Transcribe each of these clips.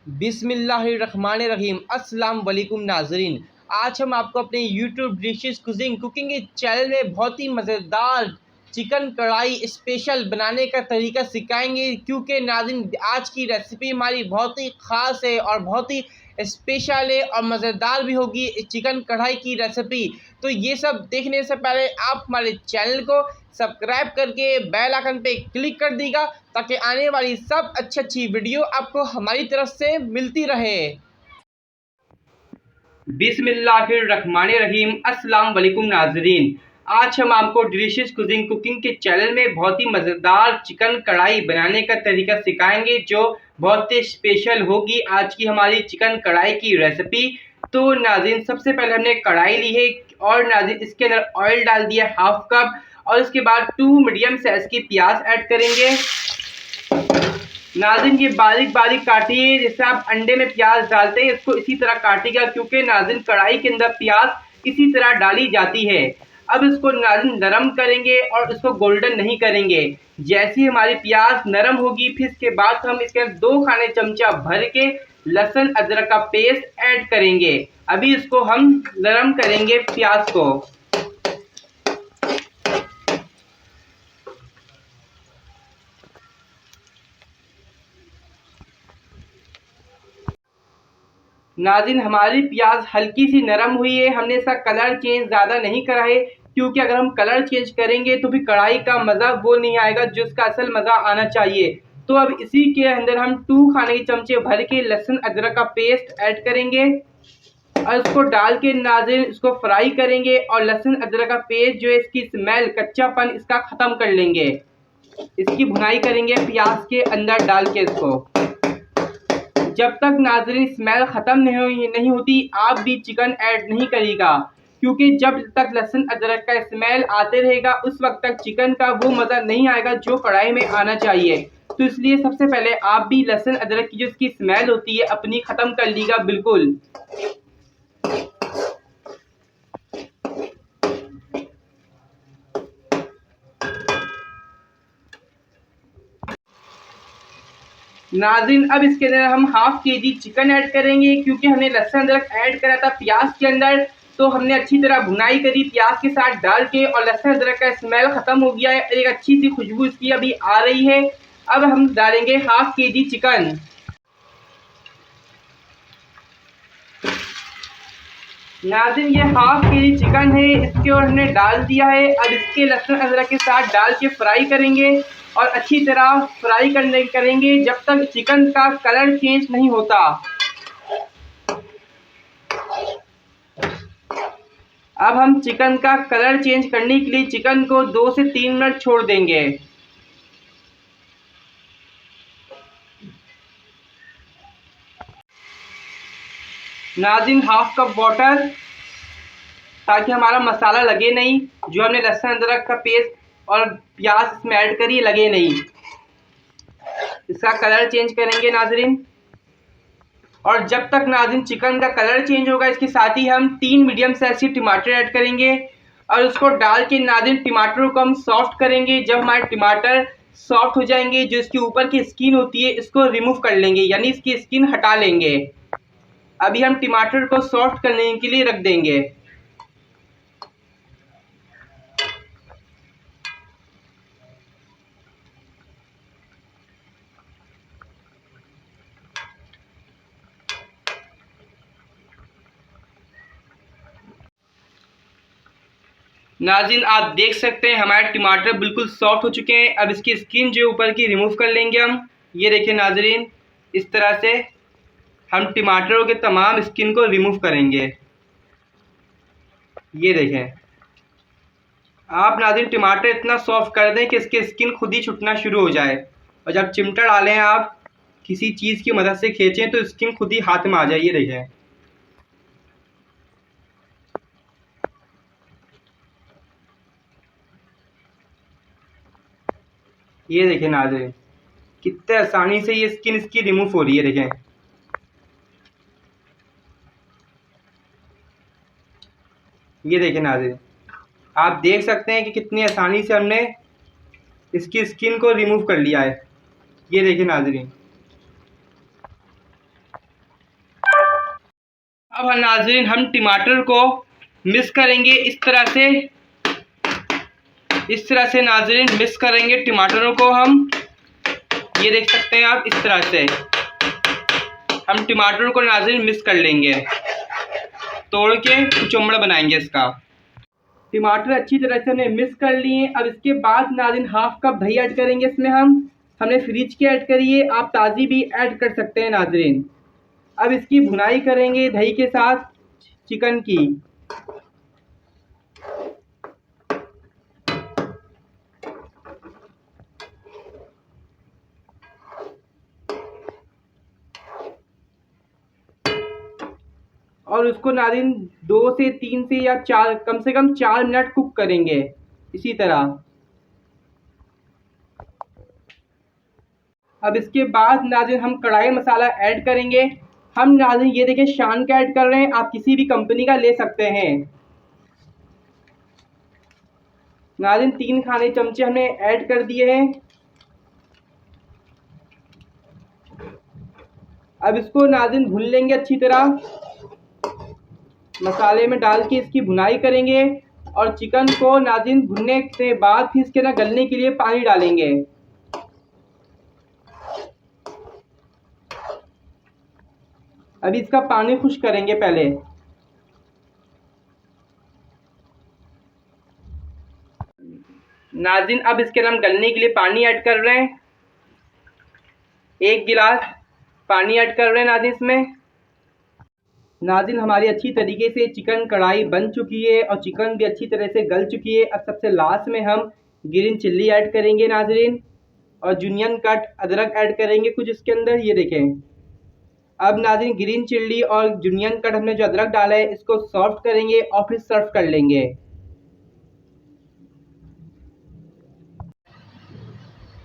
बिस्मिल्लाहिर्रहमानिर्रहीम। अस्सलाम वालेकुम नाज़रीन। आज हम आपको अपने यूट्यूब डिशेस कुकिंग के चैनल में बहुत ही मज़ेदार चिकन कढ़ाई स्पेशल बनाने का तरीका सिखाएंगे, क्योंकि नाज़रीन आज की रेसिपी हमारी बहुत ही ख़ास है और बहुत ही स्पेशल है और मज़ेदार भी होगी चिकन कढ़ाई की रेसिपी। तो ये सब देखने से पहले आप हमारे चैनल को सब्सक्राइब करके बेल आइकन पे क्लिक कर दीजिएगा, ताकि आने वाली सब अच्छी वीडियो आपको हमारी तरफ से मिलती रहे। बिस्मिल्लाहिर्रहमानिर्रहीम। अस्सलाम वालेकुम नाज़रीन। आज हम आपको डिलीशियस कुकिंग के चैनल में बहुत ही मज़ेदार चिकन कढ़ाई बनाने का तरीका सिखाएंगे, जो बहुत ही स्पेशल होगी आज की हमारी चिकन कढ़ाई की रेसिपी। तो नाज़रीन सबसे पहले हमने कढ़ाई ली है और नाज़रीन इसके अंदर ऑयल डाल दिया हाफ कप, और इसके बाद 2 मीडियम साइज़ की प्याज ऐड करेंगे। नाज़रीन ये बारीक बारीक काटिए, जैसे आप अंडे में प्याज डालते हैं इसको इसी तरह काटिएगा, क्योंकि नाज़रीन कढ़ाई के अंदर प्याज इसी तरह डाली जाती है। अब इसको नाज़रीन नरम करेंगे और इसको गोल्डन नहीं करेंगे। जैसे ही हमारी प्याज नरम होगी, फिर इसके बाद हम इसके 2 खाने चमचा भर के लहसुन अदरक का पेस्ट ऐड करेंगे। अभी इसको हम नरम करेंगे प्याज को। नाज़रीन हमारी प्याज हल्की सी नरम हुई है, हमने इसका कलर चेंज ज़्यादा नहीं करा है, क्योंकि अगर हम कलर चेंज करेंगे तो भी कढ़ाई का मज़ा वो नहीं आएगा जो इसका असल मज़ा आना चाहिए। तो अब इसी के अंदर हम 2 खाने के चमचे भर के लहसुन अदरक का पेस्ट ऐड करेंगे और इसको डाल के नाज़रीन इसको फ्राई करेंगे, और लहसुन अदरक का पेस्ट जो है इसकी स्मेल कच्चापन इसका ख़त्म कर लेंगे। इसकी भुनाई करेंगे प्याज के अंदर डाल के इसको। जब तक नाज़रीन स्मेल ख़त्म नहीं होती आप भी चिकन ऐड नहीं करिएगा, क्योंकि जब तक लहसुन अदरक का स्मेल आते रहेगा उस वक्त तक चिकन का वो मज़ा नहीं आएगा जो कढ़ाई में आना चाहिए। तो इसलिए सबसे पहले आप भी लहसुन अदरक की जो इसकी स्मेल होती है अपनी ख़त्म कर लीजिएगा बिल्कुल। नाज़रीन अब इसके अंदर हम हाफ केजी चिकन ऐड करेंगे, क्योंकि हमने लहसुन अदरक ऐड करा था प्याज के अंदर, तो हमने अच्छी तरह भुनाई करी प्याज के साथ डाल के, और लहसुन अदरक का स्मेल ख़त्म हो गया है, एक अच्छी सी खुशबू इसकी अभी आ रही है। अब हम डालेंगे हाफ केजी चिकन। नाज़रीन ये हाफ केजी चिकन है, इसके और हमने डाल दिया है। अब इसके लहसुन अदरक के साथ डाल के फ्राई करेंगे और अच्छी तरह फ्राई करेंगे जब तक चिकन का कलर चेंज नहीं होता। अब हम चिकन का कलर चेंज करने के लिए चिकन को 2 से 3 मिनट छोड़ देंगे। नाज़रीन हाफ कप वाटर, ताकि हमारा मसाला लगे नहीं, जो हमने लहसुन अदरक का पेस्ट और प्याज इसमें ऐड करी लगे नहीं। इसका कलर चेंज करेंगे नाज़रीन, और जब तक नाज़रीन चिकन का कलर चेंज होगा इसके साथ ही हम 3 मीडियम साइज के टमाटर ऐड करेंगे और उसको डाल के नाज़रीन टमाटरों को हम सॉफ्ट करेंगे। जब हमारे टमाटर सॉफ्ट हो जाएंगे, जो इसके ऊपर की स्किन होती है इसको रिमूव कर लेंगे, यानी इसकी स्किन हटा लेंगे। अभी हम टमाटर को सॉफ्ट करने के लिए रख देंगे। नाज़रीन आप देख सकते हैं हमारे टमाटर बिल्कुल सॉफ्ट हो चुके हैं। अब इसकी स्किन जो ऊपर की रिमूव कर लेंगे हम। ये देखिए नाज़रीन, इस तरह से हम टमाटरों के तमाम स्किन को रिमूव करेंगे। ये देखें आप नाज़रीन, टमाटर इतना सॉफ्ट कर दें कि इसकी स्किन खुद ही छूटना शुरू हो जाए, और जब चिमटा डालें आप किसी चीज़ की मदद से खींचें तो स्किन खुद ही हाथ में आ जाए। ये देखें ये देखें नाज़रीन, कितने आसानी से ये स्किन इसकी रिमूव हो रही है। देखें ये देखें नाज़रीन, आप देख सकते हैं कि कितनी आसानी से हमने इसकी स्किन को रिमूव कर लिया है। ये देखिए नाज़रीन, अब नाज़रीन हम टमाटर को मिक्स करेंगे इस तरह से नाज़रीन मिक्स करेंगे टमाटरों को हम, ये देख सकते हैं आप, इस तरह से हम टमाटर को नाज़रीन मिक्स कर लेंगे, तोड़ के कुचम्बड़ बनाएंगे इसका। टमाटर अच्छी तरह से हमने मिक्स कर लिए। अब इसके बाद नाज़रीन हाफ कप दही ऐड करेंगे इसमें हमने फ्रिज की ऐड करी है, आप ताज़ी भी ऐड कर सकते हैं नाज़रीन। अब इसकी भुनाई करेंगे दही के साथ चिकन की। और उसको नाज़रीन 2 से 3 से या 4 कम से कम 4 मिनट कुक करेंगे इसी तरह। अब इसके बाद नाज़रीन हम कढ़ाई मसाला ऐड करेंगे। हम नाज़रीन ये देखिए शान का ऐड कर रहे हैं, आप किसी भी कंपनी का ले सकते हैं। नाज़रीन 3 खाने चमचे हमने ऐड कर दिए हैं। अब इसको नाज़रीन भून लेंगे अच्छी तरह, मसाले में डाल के इसकी भुनाई करेंगे। और चिकन को नाज़रीन भुनने के बाद फिर इसके ना गलने के लिए पानी डालेंगे। अभी इसका पानी खुश करेंगे पहले। नाज़रीन अब इसके हम गलने के लिए पानी ऐड कर रहे हैं, 1 गिलास पानी ऐड कर रहे हैं नाज़रीन इसमें। नाज़रीन हमारी अच्छी तरीके से चिकन कढ़ाई बन चुकी है और चिकन भी अच्छी तरह से गल चुकी है। अब सबसे लास्ट में हम ग्रीन चिल्ली ऐड करेंगे नाज़रीन, और जूनियन कट अदरक ऐड करेंगे कुछ इसके अंदर, ये देखें। अब नाज़रीन ग्रीन चिल्ली और जूनियन कट हमने जो अदरक डाला है इसको सॉफ्ट करेंगे और फिर सर्व कर लेंगे।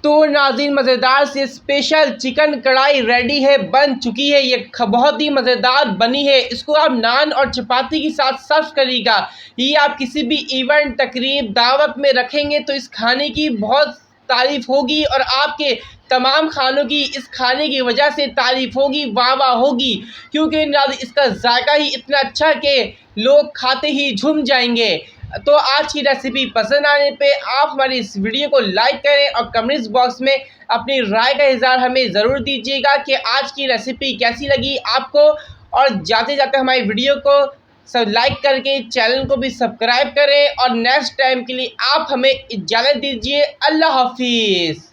तो नाज़रीन मज़ेदार से स्पेशल चिकन कढ़ाई रेडी है, बन चुकी है। ये बहुत ही मज़ेदार बनी है। इसको आप नान और चपाती के साथ सर्व करिएगा। ये आप किसी भी इवेंट, तकरीब, दावत में रखेंगे तो इस खाने की बहुत तारीफ़ होगी और आपके तमाम खानों की इस खाने की वजह से तारीफ़ होगी, वाह वाह होगी, क्योंकि इसका जायका ही इतना अच्छा कि लोग खाते ही झूम जाएंगे। तो आज की रेसिपी पसंद आने पे आप हमारी इस वीडियो को लाइक करें और कमेंट्स बॉक्स में अपनी राय का इज़हार हमें ज़रूर दीजिएगा कि आज की रेसिपी कैसी लगी आपको। और जाते जाते हमारी वीडियो को सब लाइक करके चैनल को भी सब्सक्राइब करें और नेक्स्ट टाइम के लिए आप हमें इजाज़त दीजिए। अल्लाह हाफिज़।